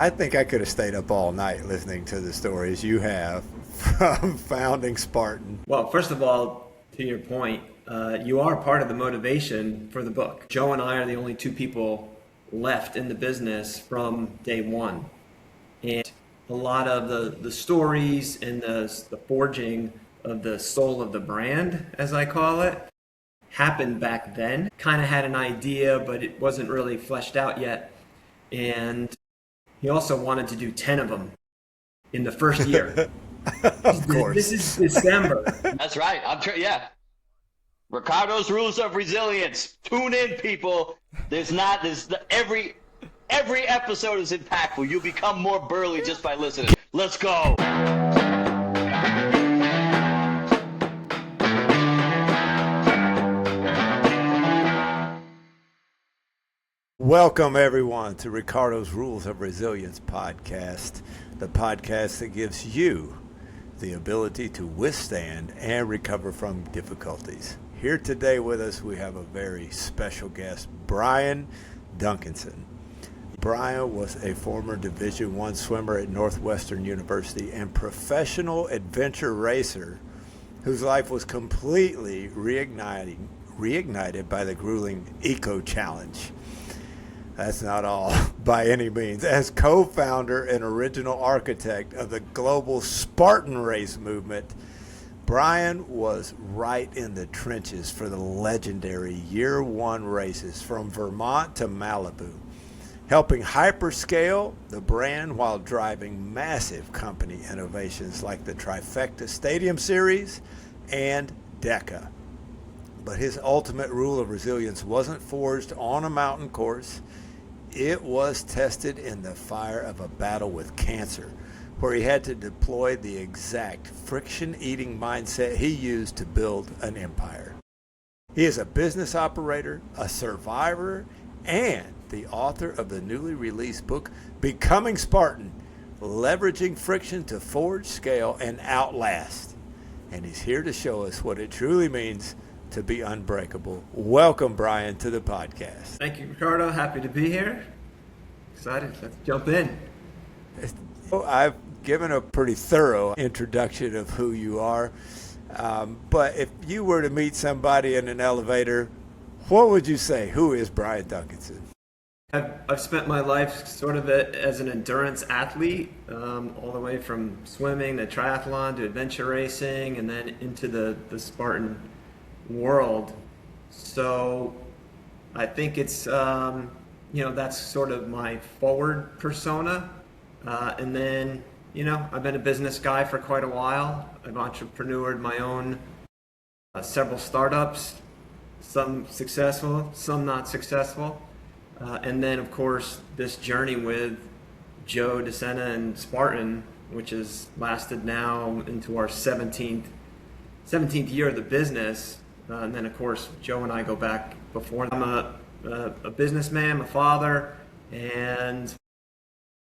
I think I could have stayed up all night listening to the stories you have from founding Spartan. Well, first of all, to your point, you are part of the motivation for the book. Joe and I are the only two people left in the business from day one. And a lot of the stories and the forging of the soul of the brand, as I call it, happened back then. Kind of had an idea, but it wasn't really fleshed out yet. And he also wanted to do 10 of them in the first year. Of course. This is December. That's right. Yeah. Ricardo's rules of resilience. Tune in, people. Every episode is impactful. You become more burly just by listening. Let's go. Welcome, everyone, to Ricardo's Rules of Resilience podcast, the podcast that gives you the ability to withstand and recover from difficulties. Here today with us, we have a very special guest, Brian Duncanson. Brian was a former Division I swimmer at Northwestern University and professional adventure racer whose life was completely reignited by the grueling Eco Challenge. That's not all by any means. As co-founder and original architect of the global Spartan race movement, Brian was right in the trenches for the legendary Year One races from Vermont to Malibu, helping hyperscale the brand while driving massive company innovations like the Trifecta Stadium Series and DECA. But his ultimate rule of resilience wasn't forged on a mountain course. It was tested in the fire of a battle with cancer, where he had to deploy the exact friction-eating mindset he used to build an empire. He is a business operator, a survivor, and the author of the newly released book, Becoming Spartan, Leveraging Friction to Forge, Scale, and Outlast. And he's here to show us what it truly means to be unbreakable. Welcome, Brian, to the podcast. Thank you, Ricardo. Happy to be here. Excited. Let's jump in. I've given a pretty thorough introduction of who you are, but if you were to meet somebody in an elevator, what would you say? Who is Brian Duncanson? I've spent my life sort of as an endurance athlete, all the way from swimming to triathlon to adventure racing and then into the Spartan world. So I think it's that's sort of my forward persona, and then I've been a business guy for quite a while. I've entrepreneured my own several startups, some successful, some not successful, and then of course this journey with Joe DeSena and Spartan, which has lasted now into our 17th year of the business. And then, of course, Joe and I go back before. I'm a businessman, a father, and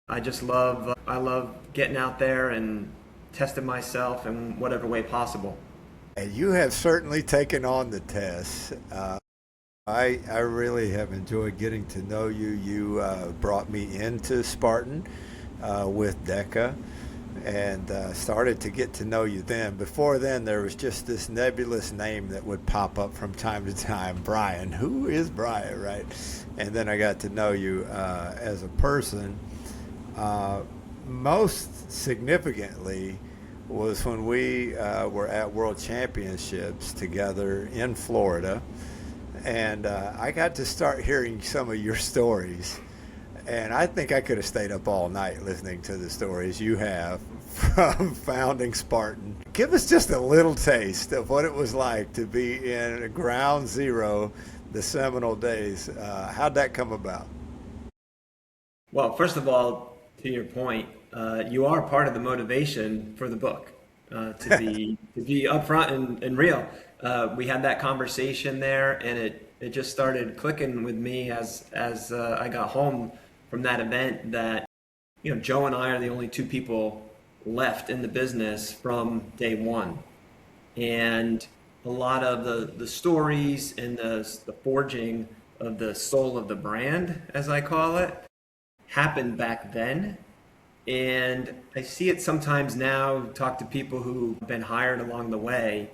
I just love getting out there and testing myself in whatever way possible. And you have certainly taken on the test. I really have enjoyed getting to know you. You brought me into Spartan with DECA. And started to get to know you then. Before then, there was just this nebulous name that would pop up from time to time, Brian. Who is Brian, right? And then I got to know you as a person. Most significantly was when we were at World Championships together in Florida. And I got to start hearing some of your stories. And I think I could have stayed up all night listening to the stories you have from founding Spartan. Give us just a little taste of what it was like to be in ground zero, the seminal days. How'd that come about? Well, first of all, to your point, you are part of the motivation for the book, to be upfront and real. We had that conversation there, and it just started clicking with me as I got home from that event that Joe and I are the only two people left in the business from day one, and a lot of the stories and the forging of the soul of the brand, as I call it, happened back then. And I see it sometimes now, talk to people who've been hired along the way,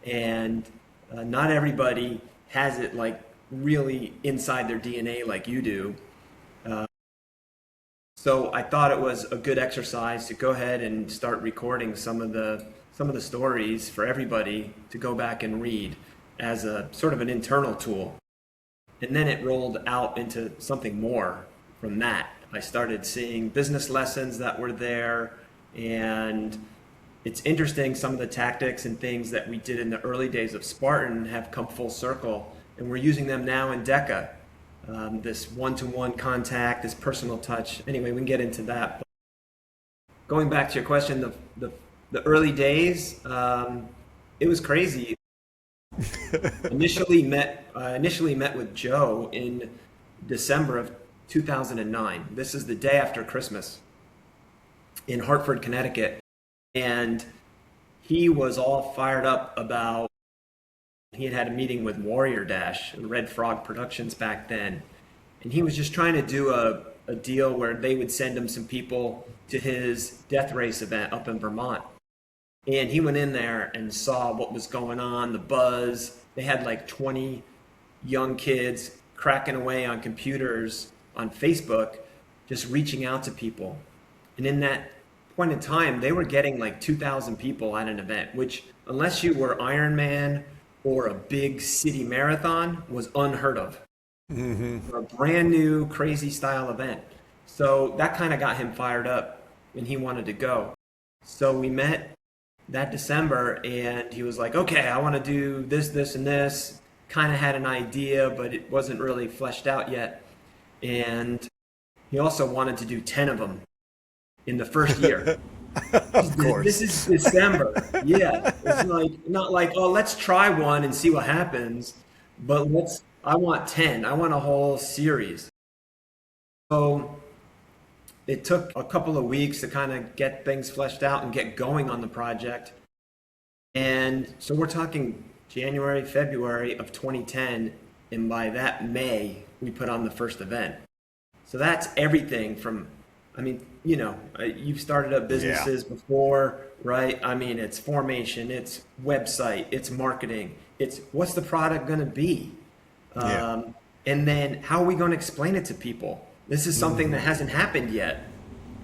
and not everybody has it like really inside their DNA like you do. So I thought it was a good exercise to go ahead and start recording some of the stories for everybody to go back and read as a sort of an internal tool. And then it rolled out into something more from that. I started seeing business lessons that were there, and it's interesting, some of the tactics and things that we did in the early days of Spartan have come full circle, and we're using them now in DECA. This one-to-one contact, this personal touch. Anyway, we can get into that. But going back to your question, the early days, it was crazy. Initially met with Joe in December of 2009. This is the day after Christmas in Hartford, Connecticut. And he was all fired up about, he had had a meeting with Warrior Dash and Red Frog Productions back then. And he was just trying to do a deal where they would send him some people to his death race event up in Vermont. And he went in there and saw what was going on, the buzz. They had like 20 young kids cracking away on computers on Facebook, just reaching out to people. And in that point in time, they were getting like 2,000 people at an event, which unless you were Iron Man or a big city marathon was unheard of. For a brand new crazy style event. So that kind of got him fired up and he wanted to go. So we met that December and he was like, okay, I want to do this, this, and this. Kind of had an idea, but it wasn't really fleshed out yet. And he also wanted to do 10 of them in the first year. Of course. This is December. Yeah. It's like, not like, oh, let's try one and see what happens, but I want 10. I want a whole series. So it took a couple of weeks to kind of get things fleshed out and get going on the project. And so we're talking January, February of 2010. And by that May, we put on the first event. So that's everything from, I mean, you know, you've started up businesses before, right? I mean, it's formation, it's website, it's marketing, it's what's the product going to be? And then how are we going to explain it to people? This is something that hasn't happened yet.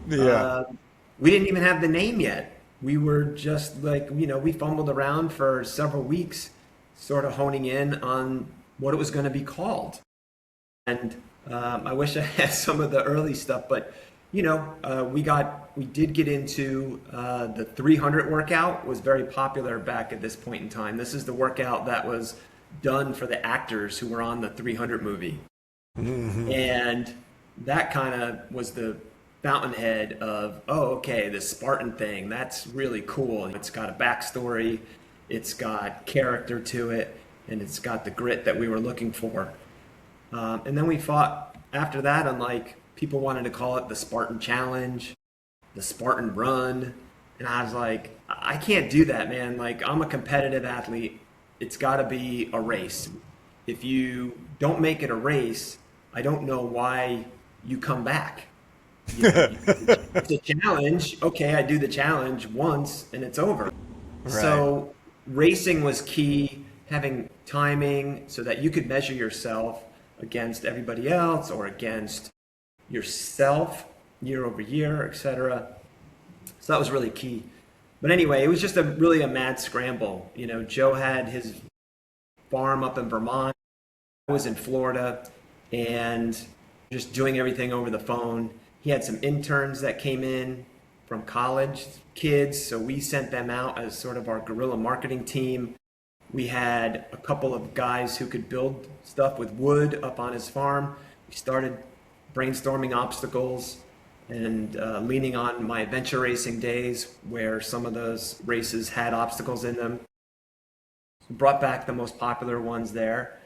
We didn't even have the name yet. We were just like, you know, we fumbled around for several weeks, sort of honing in on what it was going to be called. And I wish I had some of the early stuff, but you know, we did get into the 300 workout was very popular back at this point in time. This is the workout that was done for the actors who were on the 300 movie. And that kind of was the fountainhead of, oh, okay, this Spartan thing, that's really cool. It's got a backstory, it's got character to it, and it's got the grit that we were looking for. And then we fought after that on, like, people wanted to call it the Spartan Challenge, the Spartan Run. And I was like, I can't do that, man. Like, I'm a competitive athlete. It's got to be a race. If you don't make it a race, I don't know why you come back. You know, it's a challenge. Okay, I do the challenge once and it's over. Right. So racing was key, having timing so that you could measure yourself against everybody else or against yourself year over year, etc. So that was really key. But anyway, it was just really a mad scramble. You know, Joe had his farm up in Vermont. I was in Florida and just doing everything over the phone. He had some interns that came in from college, kids, so we sent them out as sort of our guerrilla marketing team. We had a couple of guys who could build stuff with wood up on his farm. We started brainstorming obstacles and leaning on my adventure racing days where some of those races had obstacles in them. So brought back the most popular ones there.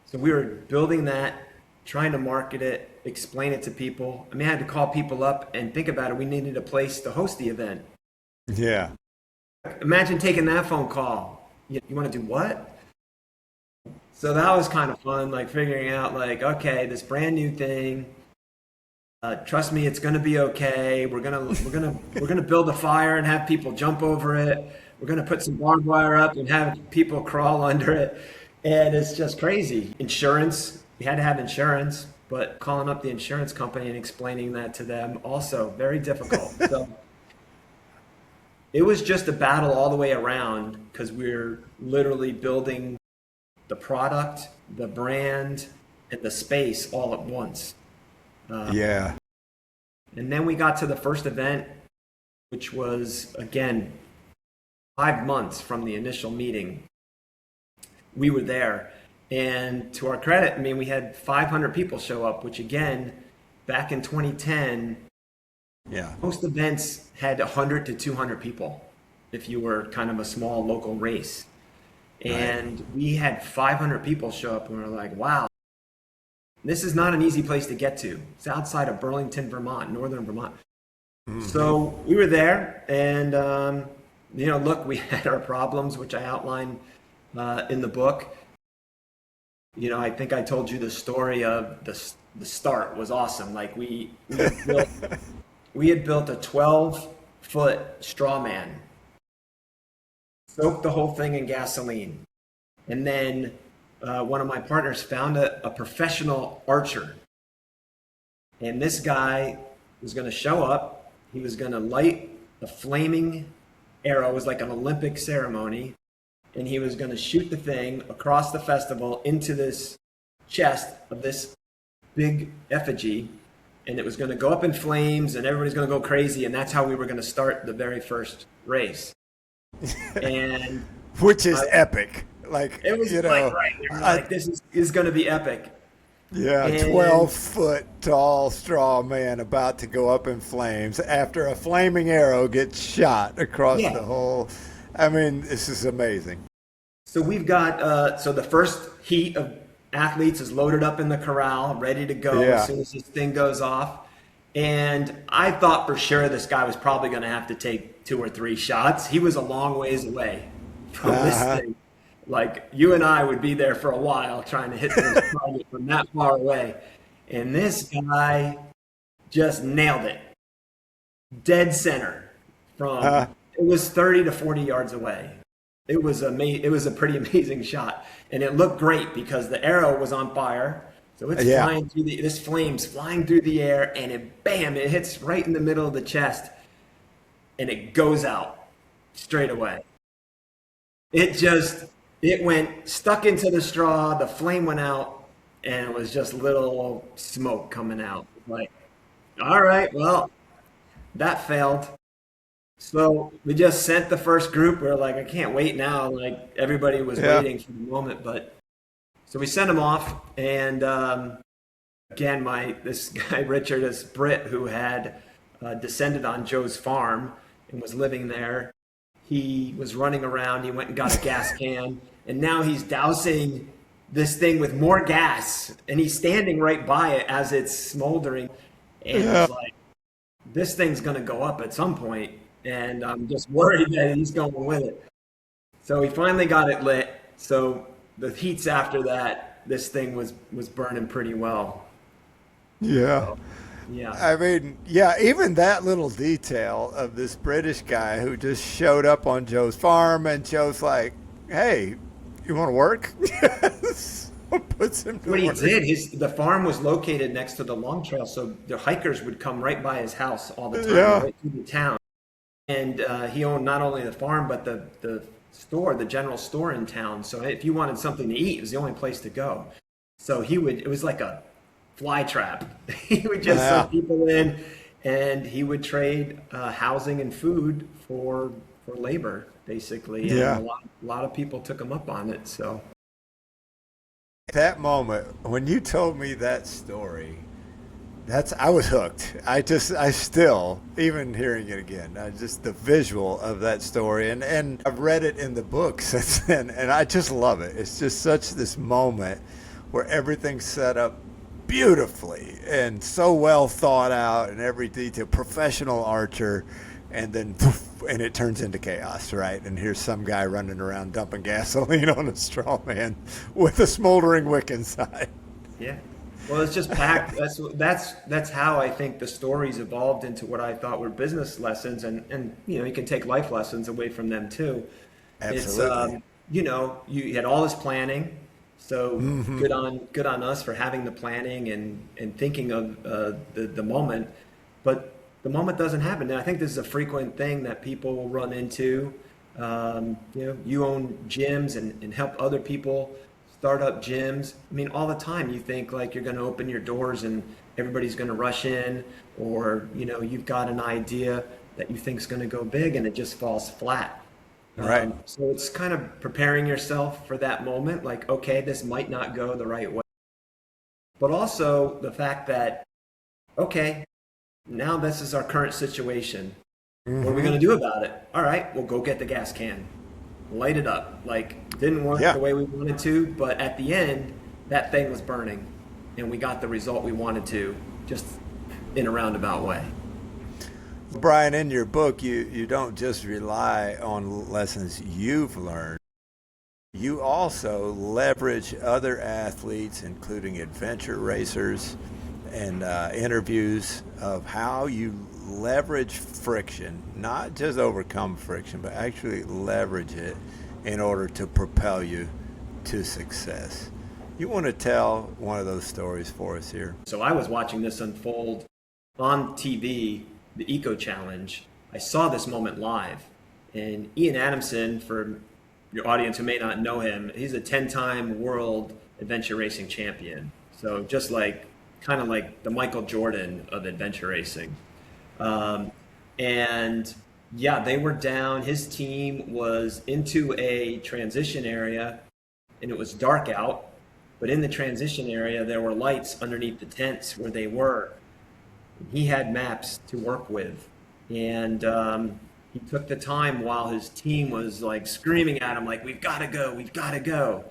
So we were building that, trying to market it, explain it to people. I mean, I had to call people up and think about it. We needed a place to host the event. Yeah. Imagine taking that phone call. You want to do what? So that was kind of fun, like figuring out like, okay, this brand new thing. Trust me, it's going to be okay. We're gonna build a fire and have people jump over it. We're going to put some barbed wire up and have people crawl under it. And it's just crazy. Insurance, we had to have insurance, but calling up the insurance company and explaining that to them, also very difficult. So it was just a battle all the way around because we're literally building the product, the brand, and the space all at once. Yeah. And then we got to the first event, which was, again, 5 months from the initial meeting. We were there. And to our credit, I mean, we had 500 people show up, which again, back in 2010, most events had 100 to 200 people if you were kind of a small local race. And we had 500 people show up and we were like, wow, this is not an easy place to get to. It's outside of Burlington, Vermont, northern Vermont. Mm-hmm. So we were there and, look, we had our problems, which I outlined in the book. I think I told you the story of the start was awesome. Like we had built a 12-foot straw man, soaked the whole thing in gasoline, and then one of my partners found a professional archer, and this guy was going to show up. He was going to light a flaming arrow. It was like an Olympic ceremony. And he was going to shoot the thing across the festival into this chest of this big effigy. And it was going to go up in flames and everybody's going to go crazy. And that's how we were going to start the very first race. And which is epic. Like, it was like this is going to be epic. Yeah, 12-foot tall straw man about to go up in flames after a flaming arrow gets shot across the whole. I mean, this is amazing. So we've got, so the first heat of athletes is loaded up in the corral, ready to go as soon as this thing goes off. And I thought for sure this guy was probably going to have to take 2 or 3 shots. He was a long ways away from this thing. Like, you and I would be there for a while trying to hit this target from that far away. And this guy just nailed it. Dead center from... It was 30 to 40 yards away. It was a pretty amazing shot, and it looked great because the arrow was on fire. So it's flying through this flame's flying through the air, and it hits right in the middle of the chest, and it goes out straight away. It went stuck into the straw. The flame went out, and it was just little smoke coming out. Like, all right, well, that failed. So we just sent the first group. We were like, I can't wait now. Like, everybody was waiting for the moment. But so we sent them off. And again, this guy, Richard, this Brit who had descended on Joe's farm and was living there, he was running around. He went and got a gas can. And now he's dousing this thing with more gas. And he's standing right by it as it's smoldering. And it's like, this thing's going to go up at some point. And I'm just worried that he's going with it. So he finally got it lit. So the heats after that, this thing was burning pretty well. Yeah. So, yeah. I mean, even that little detail of this British guy who just showed up on Joe's farm, and Joe's like, hey, you want to work? Puts him to what work. he did, the farm was located next to the long trail, so the hikers would come right by his house all the time, right through the town. And he owned not only the farm, but the store, the general store in town. So if you wanted something to eat, it was the only place to go. So it was like a fly trap. He would just send people in, and he would trade housing and food for labor, basically. And a lot of people took him up on it. So that moment, when you told me that story, I was hooked. I still, even hearing it again, the visual of that story, and I've read it in the book since then, and I just love it. It's just such this moment where everything's set up beautifully and so well thought out in every detail, professional archer, and then and it turns into chaos, right? And here's some guy running around dumping gasoline on a straw man with a smoldering wick inside. Yeah. Well, it's just packed. That's how I think the stories evolved into what I thought were business lessons, and you can take life lessons away from them too. It's Absolutely. you had all this planning, so Hmm. good on us for having the planning and thinking of the moment, but the moment doesn't happen. And I think this is a frequent thing that people will run into. You own gyms and help other people start up gyms. I mean, all the time you think like you're going to open your doors and everybody's going to rush in, or you've got an idea that you think is going to go big and it just falls flat. Right. So it's kind of preparing yourself for that moment, like, okay, this might not go the right way. But also the fact that, okay, now this is our current situation. What are we Hmm. going to do about it? All right, we'll go get the gas can, light it up. Like, didn't work Yeah. the way we wanted to, but at the end, that thing was burning, and we got the result we wanted to, just in a roundabout way. Brian, in your book, you don't just rely on lessons you've learned. You also leverage other athletes, including adventure racers, and interviews of how you leverage friction, not just overcome friction, but actually leverage it in order to propel you to success. You want to tell one of those stories for us here? So I was watching this unfold on TV, the Eco Challenge. I saw this moment live. And Ian Adamson, for your audience who may not know him, he's a 10-time world adventure racing champion. So just like, kind of like the Michael Jordan of adventure racing. Um, and yeah, they were down. His team was into a transition area and it was dark out. But in the transition area, there were lights underneath the tents where they were. He had maps to work with. And he took the time while his team was like screaming at him, like, we've got to go, we've got to go.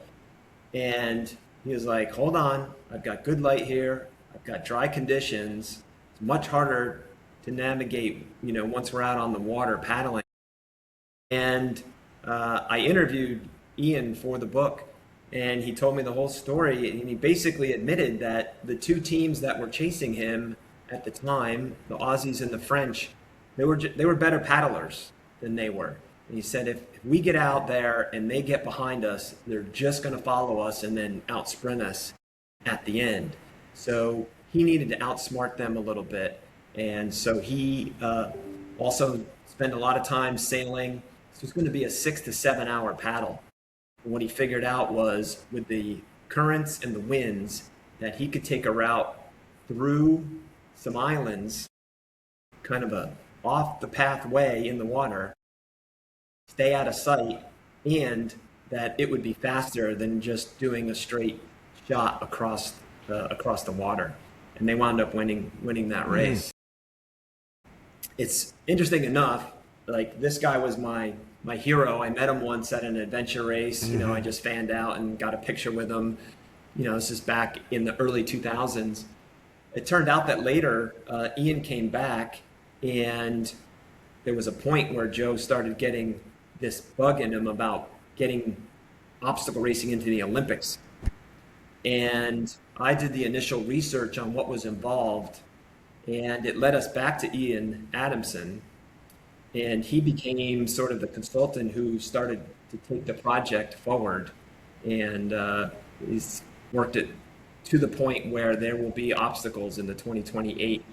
And he was like, hold on, I've got good light here. I've got dry conditions. It's much harder to navigate, once we're out on the water paddling. And I interviewed Ian for the book, and he told me the whole story. And he basically admitted that the two teams that were chasing him at the time, the Aussies and the French, they were better paddlers than they were. And he said, if we get out there and they get behind us, they're just going to follow us and then out sprint us at the end. So he needed to outsmart them a little bit. And so he also spent a lot of time sailing. This was going to be a 6 to 7 hour paddle. And what he figured out was with the currents and the winds that he could take a route through some islands, kind of a off the path way in the water, stay out of sight, and that it would be faster than just doing a straight shot across the water. And they wound up winning that race. It's interesting enough, like this guy was my hero. I met him once at an adventure race. I just fanned out and got a picture with him. This is back in the early 2000s. It turned out that later Ian came back, and there was a point where Joe started getting this bug in him about getting obstacle racing into the Olympics. And I did the initial research on what was involved, and it led us back to Ian Adamson. And he became sort of the consultant who started to take the project forward. And he's worked it to the point where there will be obstacles in the 2028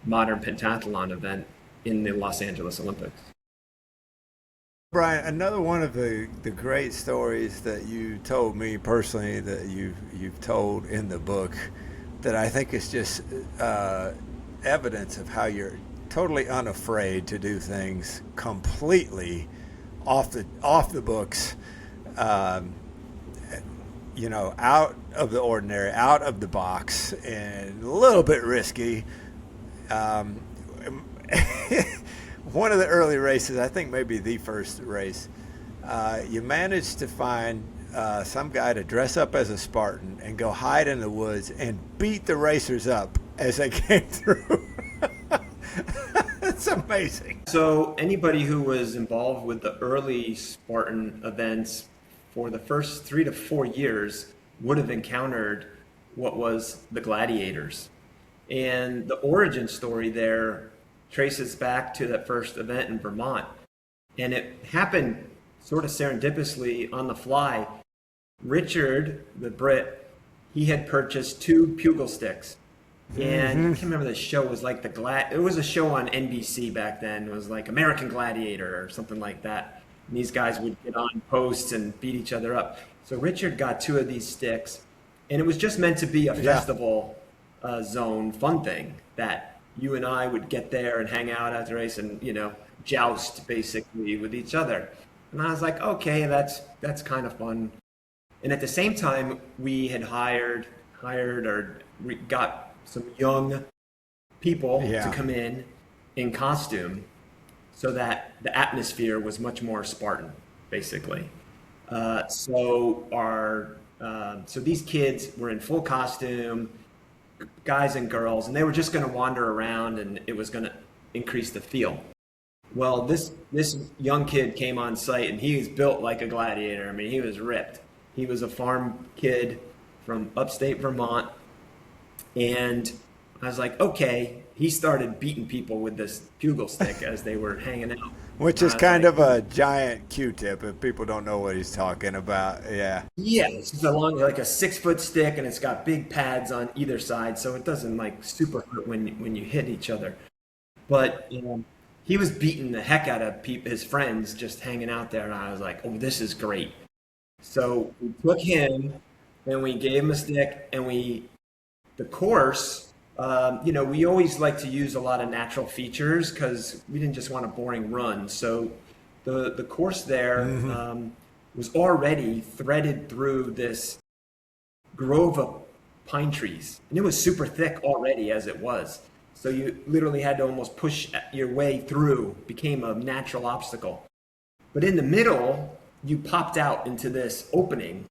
modern pentathlon event in the Los Angeles Olympics. Brian, another one of the great stories that you told me personally that you've told in the book that I think is just evidence of how you're totally unafraid to do things completely off the books, out of the ordinary, out of the box, and a little bit risky. One of the early races, I think maybe the first race, you managed to find some guy to dress up as a Spartan and go hide in the woods and beat the racers up as they came through. It's amazing. So anybody who was involved with the early Spartan events for the first 3 to 4 years would have encountered what was the Gladiators. And the origin story there traces back to that first event in Vermont. And it happened sort of serendipitously on the fly. Richard, the Brit, he had purchased 2 pugil sticks. And I can't remember, the show was like it was a show on NBC back then. It was like American Gladiator or something like that. And these guys would get on posts and beat each other up. So Richard got 2 of these sticks, and it was just meant to be a festival zone fun thing that you and I would get there and hang out after the race and, joust basically with each other. And I was like, okay, that's kind of fun. And at the same time, we had hired or we got some young people to come in costume, so that the atmosphere was much more Spartan, basically. So these kids were in full costume, guys and girls, and they were just going to wander around, and it was going to increase the feel. Well, this young kid came on site, and he was built like a gladiator. I mean, he was ripped. He was a farm kid from upstate Vermont, and I was like, okay. He started beating people with this pugil stick as they were hanging out. Which is kind of a giant Q-tip if people don't know what he's talking about. Yeah. Yeah, it's just like a 6-foot stick, and it's got big pads on either side, so it doesn't like super hurt when you hit each other. But he was beating the heck out of his friends just hanging out there, and I was like, oh, this is great. So we took him, and we gave him a stick, and the course. We always like to use a lot of natural features because we didn't just want a boring run. So the course there was already threaded through this grove of pine trees. And it was super thick already as it was. So you literally had to almost push your way through, became a natural obstacle. But in the middle, you popped out into this opening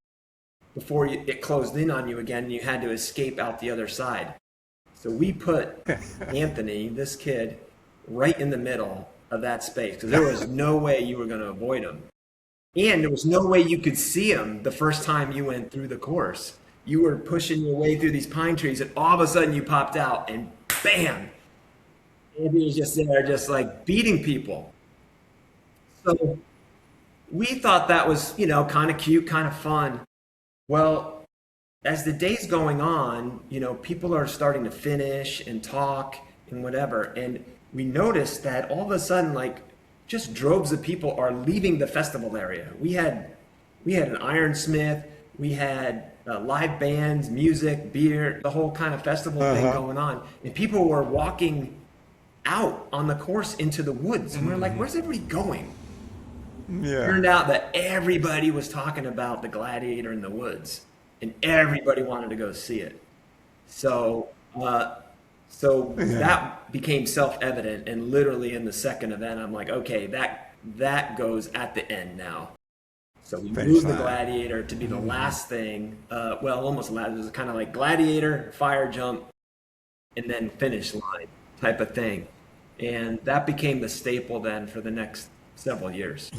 before it closed in on you again, and you had to escape out the other side. So we put Anthony, this kid, right in the middle of that space because there was no way you were going to avoid him. And there was no way you could see him the first time you went through the course. You were pushing your way through these pine trees, and all of a sudden you popped out, and bam! Anthony was just there, just like beating people. So we thought that was, kind of cute, kind of fun. Well, as the day's going on, people are starting to finish and talk and whatever. And we noticed that all of a sudden, like, just droves of people are leaving the festival area. We had an ironsmith, we had live bands, music, beer, the whole kind of festival thing going on. And people were walking out on the course into the woods. And we were like, where's everybody going? Yeah. Turned out that everybody was talking about the Gladiator in the woods. And everybody wanted to go see it. So that became self-evident. And literally in the second event, I'm like, okay, that goes at the end now. So we moved the Gladiator to be the last thing. Almost last. It was kind of like Gladiator, fire jump, and then finish line type of thing. And that became the staple then for the next several years.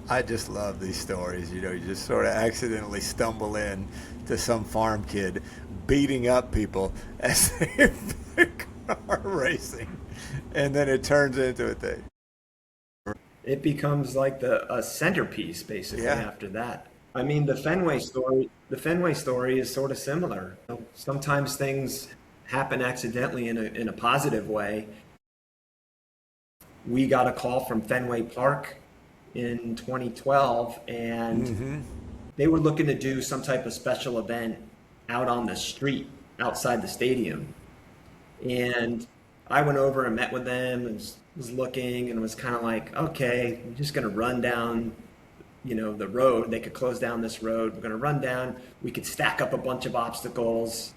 I just love these stories. You just sort of accidentally stumble in to some farm kid beating up people as they're car racing, and then it turns into a thing. It becomes like a centerpiece basically after that. I mean, the Fenway story is sort of similar. Sometimes things happen accidentally in a positive way. We got a call from Fenway Park in 2012, and they were looking to do some type of special event out on the street outside the stadium. And I went over and met with them and was looking and was kind of like, okay, I'm just going to run down, the road. They could close down this road. We're going to run down. We could stack up a bunch of obstacles,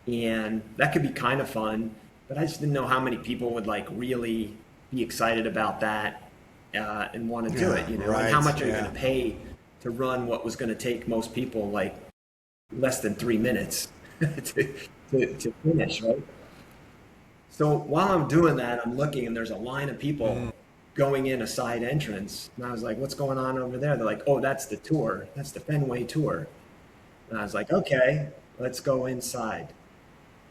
and that could be kind of fun. But I just didn't know how many people would really be excited about that and want to do it, right, and how much are you going to pay to run what was going to take most people like less than 3 minutes to finish, right? So while I'm doing that, I'm looking, and there's a line of people going in a side entrance, and I was like, what's going on over there? They're like, oh, that's the tour. That's the Fenway tour. And I was like, okay. let's go inside.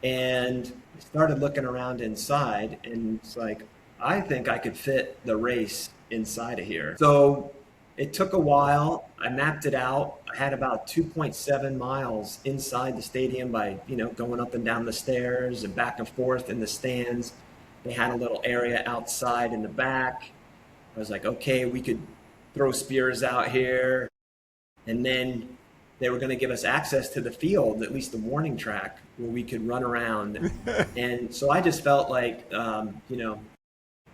And I started looking around inside, and it's like, I think I could fit the race inside of here. So it took a while. I mapped it out. I had about 2.7 miles inside the stadium by, going up and down the stairs and back and forth in the stands. They had a little area outside in the back. I was like, okay, we could throw spears out here. And then they were going to give us access to the field, at least the warning track, where we could run around. And so I just felt like,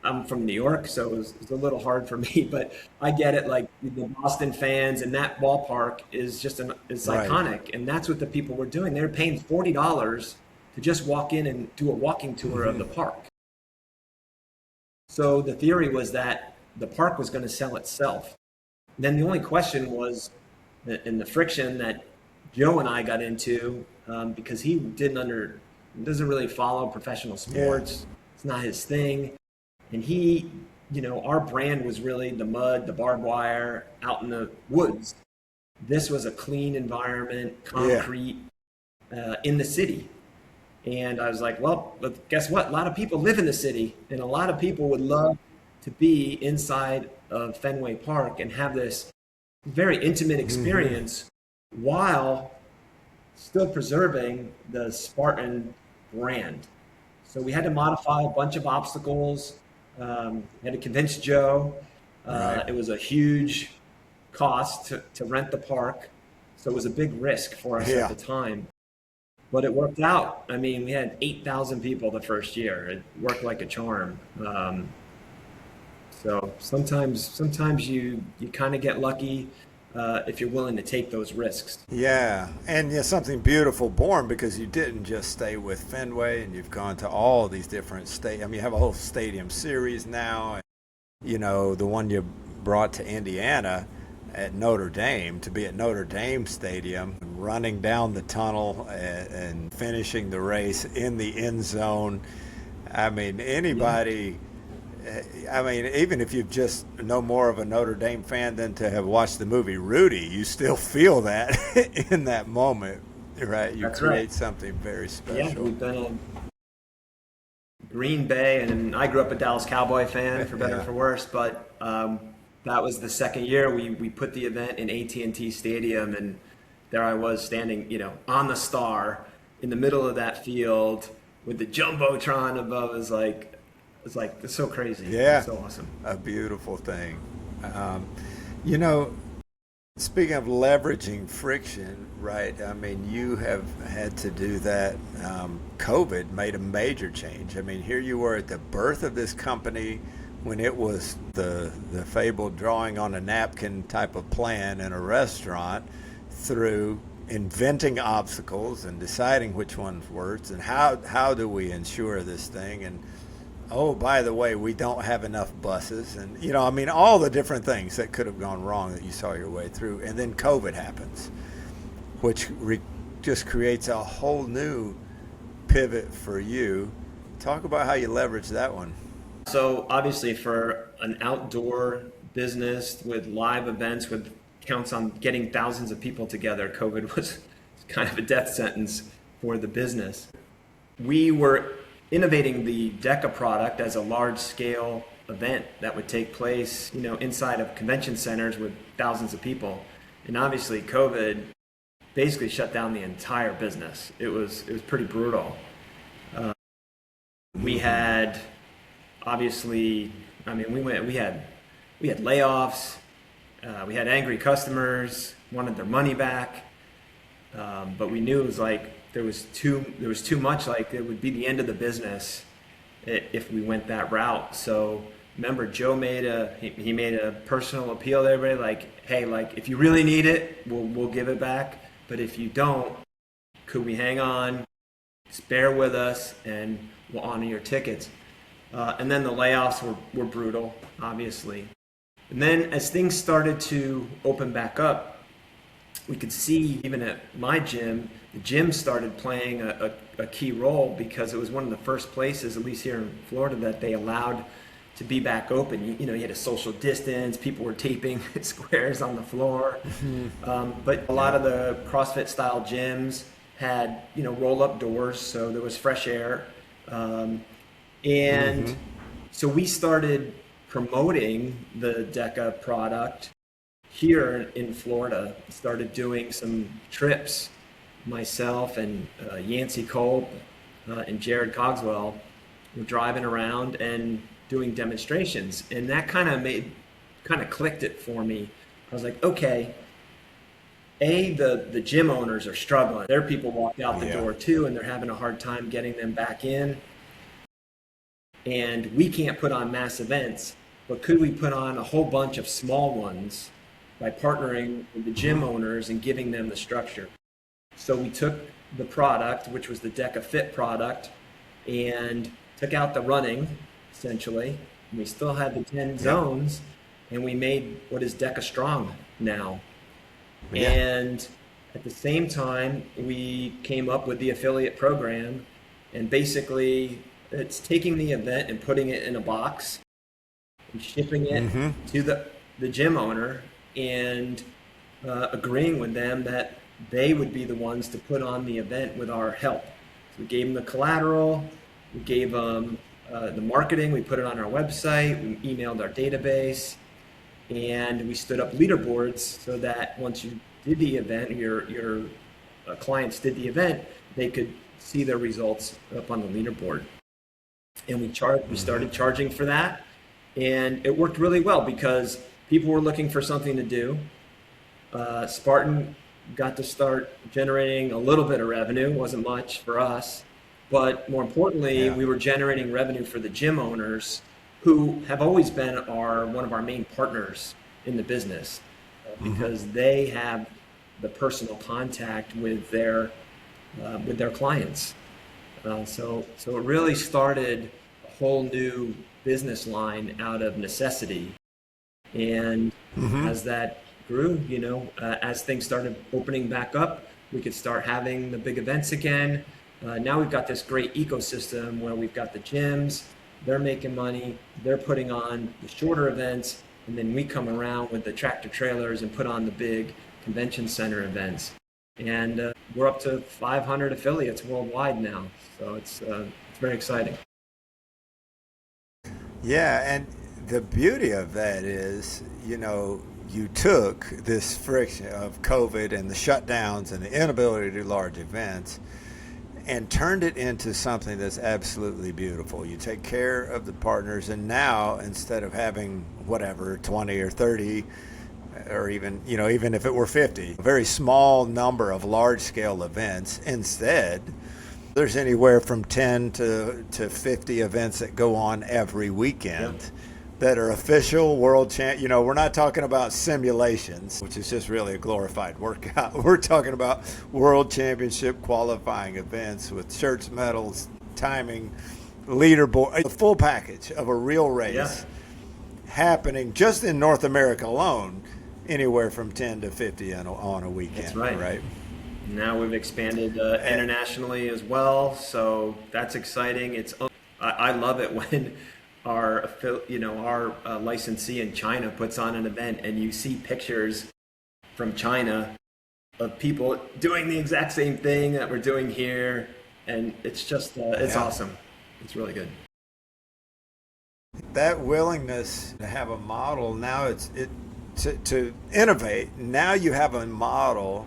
I'm from New York, so it was a little hard for me, but I get it. Like the Boston fans and that ballpark is just it's Right. iconic. And that's what the people were doing. They were paying $40 to just walk in and do a walking tour of the park. So the theory was that the park was going to sell itself. Then the only question was, in the friction that Joe and I got into, because he doesn't really follow professional sports. It's not his thing. And he, our brand was really the mud, the barbed wire, out in the woods. This was a clean environment, concrete, in the city. And I was like, well, but guess what? A lot of people live in the city, and a lot of people would love to be inside of Fenway Park and have this very intimate experience while still preserving the Spartan brand. So we had to modify a bunch of obstacles. Had to convince Joe. Right. It was a huge cost to rent the park. So it was a big risk for us at the time. But it worked out. I mean, we had 8,000 people the first year. It worked like a charm. So sometimes you kind of get lucky if you're willing to take those risks. Yeah, and something beautiful born, because you didn't just stay with Fenway, and you've gone to all these different states. I mean, you have a whole stadium series now. The one you brought to Indiana at Notre Dame, to be at Notre Dame Stadium, running down the tunnel and finishing the race in the end zone. I mean, anybody... I mean, even if you just know more of a Notre Dame fan than to have watched the movie Rudy, you still feel that in that moment, right? You That's create right. something very special. Yeah, we've been in Green Bay, and I grew up a Dallas Cowboy fan, for better or for worse, but that was the second year we put the event in AT&T Stadium, and there I was standing, on the star in the middle of that field with the Jumbotron above. It's so crazy. Yeah. It's so awesome. A beautiful thing. Speaking of leveraging friction, right? I mean, you have had to do that. COVID made a major change. I mean, here you were at the birth of this company when it was the fabled drawing on a napkin type of plan in a restaurant, through inventing obstacles and deciding which ones worked and how do we ensure this thing, and oh, by the way, we don't have enough buses, and all the different things that could have gone wrong that you saw your way through. And then COVID happens, which just creates a whole new pivot for you. Talk about how you leverage that one. So obviously, for an outdoor business with live events with counts on getting thousands of people together, COVID was kind of a death sentence for the business. We were innovating the DECA product as a large-scale event that would take place, inside of convention centers with thousands of people. And obviously, COVID basically shut down the entire business. It was pretty brutal. We had, obviously, we had layoffs. We had angry customers, wanted their money back. But we knew it was like there was too much. Like it would be the end of the business if we went that route. So remember, Joe made a personal appeal to everybody, like, hey, like if you really need it, we'll give it back. But if you don't, could we hang on, bear with us, and we'll honor your tickets. And then the layoffs were brutal, obviously. And then as things started to open back up, we could see even at my gym, the gym started playing a key role, because it was one of the first places, at least here in Florida, that they allowed to be back open. You had a social distance, people were taping squares on the floor. But a lot of the CrossFit style gyms had, roll up doors, so there was fresh air. And so we started promoting the DECA product here in Florida. Started doing some trips, myself and Yancey Kolb and Jared Cogswell were driving around and doing demonstrations, and that kind of clicked it for me. I was like, okay, the gym owners are struggling. Their people walk out the door too, and they're having a hard time getting them back in. And we can't put on mass events, but could we put on a whole bunch of small ones by partnering with the gym owners and giving them the structure? So we took the product, which was the DECA Fit product, and took out the running, essentially. And we still had the 10 zones, and we made what is DECA Strong now. Yeah. And at the same time, we came up with the affiliate program, and basically it's taking the event and putting it in a box and shipping it to the gym owner and agreeing with them that they would be the ones to put on the event with our help. So we gave them the collateral, we gave them the marketing, we put it on our website, we emailed our database, and we stood up leaderboards so that once you did the event, your clients did the event, they could see their results up on the leaderboard. And we started charging for that, and it worked really well because people were looking for something to do. Spartan got to start generating a little bit of revenue. Wasn't much for us, but more importantly, we were generating revenue for the gym owners, who have always been one of our main partners in the business, because they have the personal contact with their clients. So it really started a whole new business line out of necessity. And as that grew, as things started opening back up, we could start having the big events again. Now we've got this great ecosystem where we've got the gyms, they're making money, they're putting on the shorter events, and then we come around with the tractor trailers and put on the big convention center events. And we're up to 500 affiliates worldwide now. So it's very exciting. Yeah, and the beauty of that is, you took this friction of COVID and the shutdowns and the inability to do large events and turned it into something that's absolutely beautiful. You take care of the partners, and now instead of having 20 or 30, or even if it were 50, a very small number of large-scale events, instead there's anywhere from 10 to 50 events that go on every weekend that are official world we're not talking about simulations, which is just really a glorified workout. We're talking about world championship qualifying events with shirts, medals, timing, leaderboard, a full package of a real race happening just in North America alone, anywhere from 10 to 50 on a weekend. That's right. Now we've expanded internationally as well, so that's exciting. I love it when our licensee in China puts on an event and you see pictures from China of people doing the exact same thing that we're doing here, and it's just it's awesome. It's really good. That willingness to have a model now, to innovate. Now you have a model,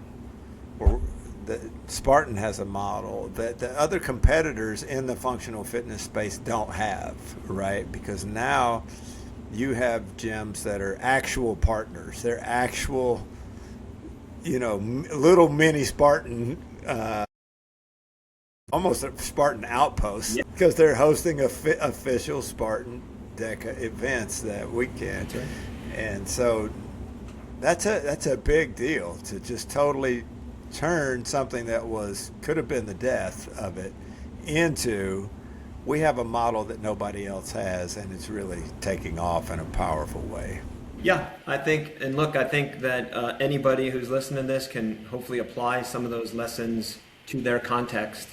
or the Spartan has a model that the other competitors in the functional fitness space don't have, right? Because now you have gyms that are actual partners. They're actual, little mini Spartan, almost a Spartan outpost, because they're hosting official Spartan DECA events that weekend. Right. And so that's a big deal, to just totally turn something that could have been the death of it into, we have a model that nobody else has, and it's really taking off in a powerful way. Yeah, I think that anybody who's listening to this can hopefully apply some of those lessons to their context.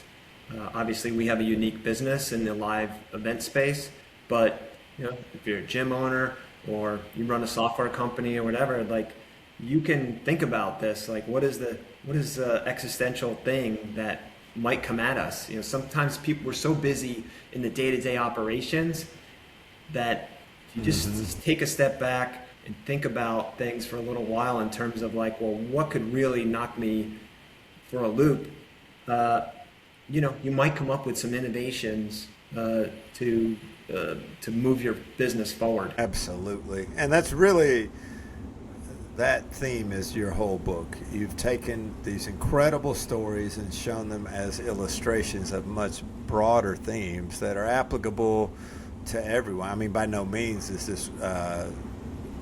Obviously, we have a unique business in the live event space, but if you're a gym owner or you run a software company or whatever, you can think about this, what is what is the existential thing that might come at us? Sometimes we're so busy in the day-to-day operations that if you just take a step back and think about things for a little while in terms of like, well, what could really knock me for a loop? You might come up with some innovations to move your business forward. Absolutely. And that's really, that theme is your whole book. You've taken these incredible stories and shown them as illustrations of much broader themes that are applicable to everyone. I mean, by no means is this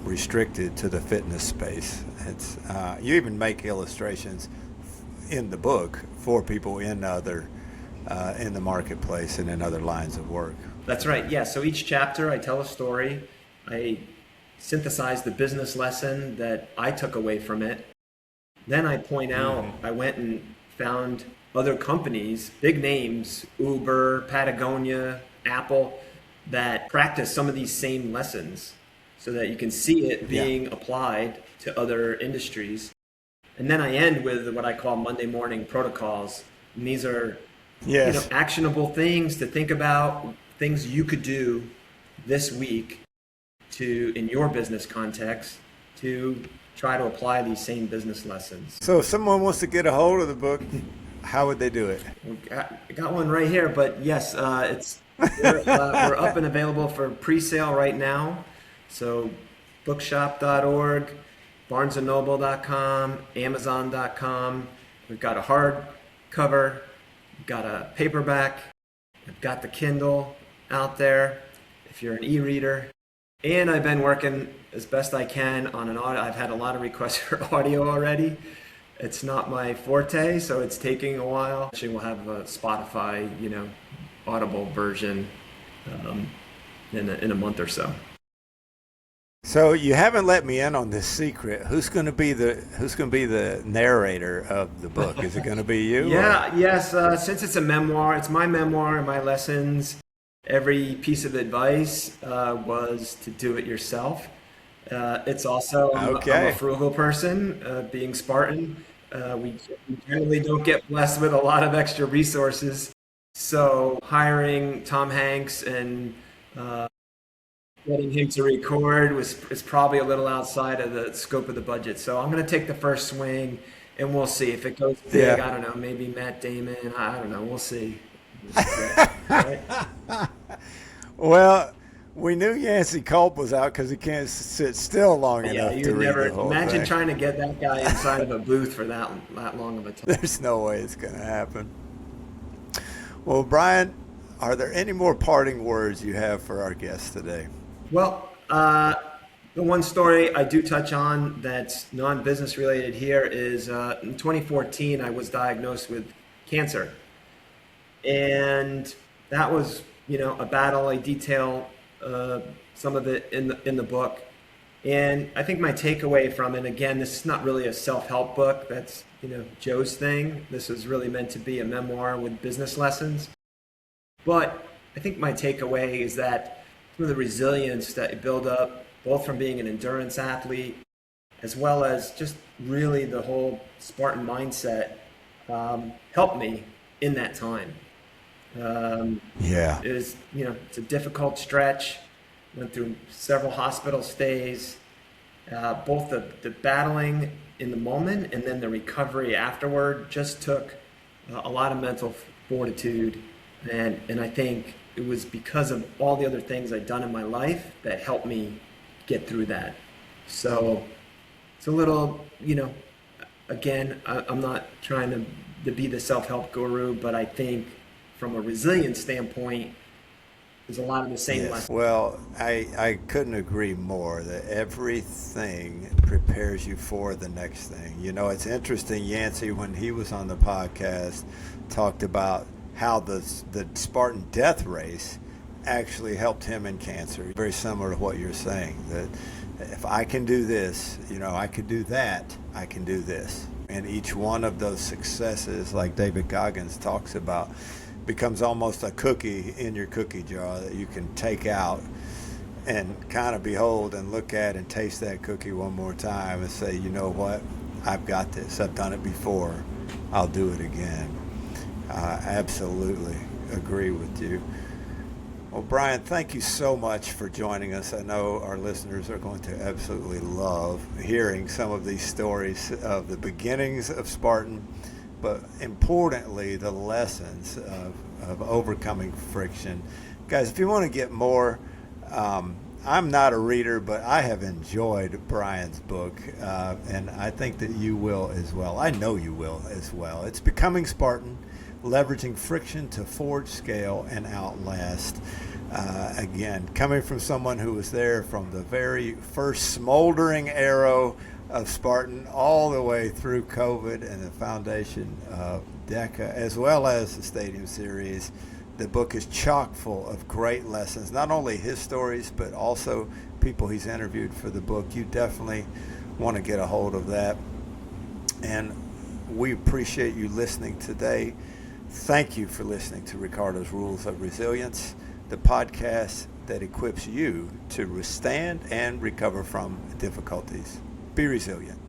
restricted to the fitness space. It's you even make illustrations in the book for people in the marketplace and in other lines of work. That's right. Yeah. So each chapter, I tell a story. I synthesize the business lesson that I took away from it. Then I point out, I went and found other companies, big names, Uber, Patagonia, Apple, that practice some of these same lessons so that you can see it being applied to other industries. And then I end with what I call Monday morning protocols. And these are actionable things to think about, things you could do this week in your business context to try to apply these same business lessons. So if someone wants to get a hold of the book, how would they do it? I got one right here, but yes, we're up and available for pre-sale right now. So bookshop.org, barnesandnoble.com, amazon.com. We've got a hardcover, we've got a paperback, we've got the Kindle out there if you're an e-reader. And I've been working as best I can on an audio. I've had a lot of requests for audio already. It's not my forte, so it's taking a while. Actually, we'll have a Spotify, Audible version in a month or so. So you haven't let me in on this secret. Who's going to be the narrator of the book? Is it going to be you? Yes. Since it's a memoir, it's my memoir and my lessons. Every piece of advice was to do it yourself. It's also, I'm a frugal person, being Spartan. We generally don't get blessed with a lot of extra resources. So hiring Tom Hanks and getting him to record is probably a little outside of the scope of the budget. So I'm going to take the first swing and we'll see. If it goes big, I don't know, maybe Matt Damon. I don't know. We'll see. Right? Well, we knew Yancey Culp was out because he can't sit still long enough to read the whole imagine thing. Trying to get that guy inside of a booth for that long of a time. There's no way it's going to happen. Well, Brian, are there any more parting words you have for our guests today? Well, the one story I do touch on that's non-business related here is in 2014, I was diagnosed with cancer. And that was, a battle. I detail some of it in the book. And I think my takeaway from it, again, this is not really a self-help book. That's, Joe's thing. This is really meant to be a memoir with business lessons. But I think my takeaway is that some of the resilience that you build up, both from being an endurance athlete, as well as just really the whole Spartan mindset, helped me in that time. It was, it's a difficult stretch. Went through several hospital stays, both the battling in the moment and then the recovery afterward just took a lot of mental fortitude. And I think it was because of all the other things I'd done in my life that helped me get through that. So it's a little, again, I'm not trying to be the self-help guru, but I think from a resilience standpoint, there's a lot of the same lessons. Well, I couldn't agree more that everything prepares you for the next thing. It's interesting, Yancey, when he was on the podcast, talked about how the Spartan death race actually helped him in cancer. Very similar to what you're saying, that if I can do this, I could do that, I can do this. And each one of those successes, like David Goggins talks about, becomes almost a cookie in your cookie jar that you can take out and kind of behold and look at and taste that cookie one more time and say, you know what, I've got this. I've done it before. I'll do it again. Absolutely agree with you. Well, Brian, thank you so much for joining us. I know our listeners are going to absolutely love hearing some of these stories of the beginnings of Spartan, but importantly, the lessons of overcoming friction. Guys, if you want to get more, I'm not a reader, but I have enjoyed Brian's book, and I think that you will as well. I know you will as well. It's Becoming Spartan, Leveraging Friction to Forge, Scale, and Outlast. Again, coming from someone who was there from the very first smoldering arrow of Spartan all the way through COVID and the foundation of DECA, as well as the Stadium Series. The book is chock full of great lessons, not only his stories, but also people he's interviewed for the book. You definitely want to get a hold of that. And we appreciate you listening today. Thank you for listening to Ricardo's Rules of Resilience, the podcast that equips you to withstand and recover from difficulties. Be resilient.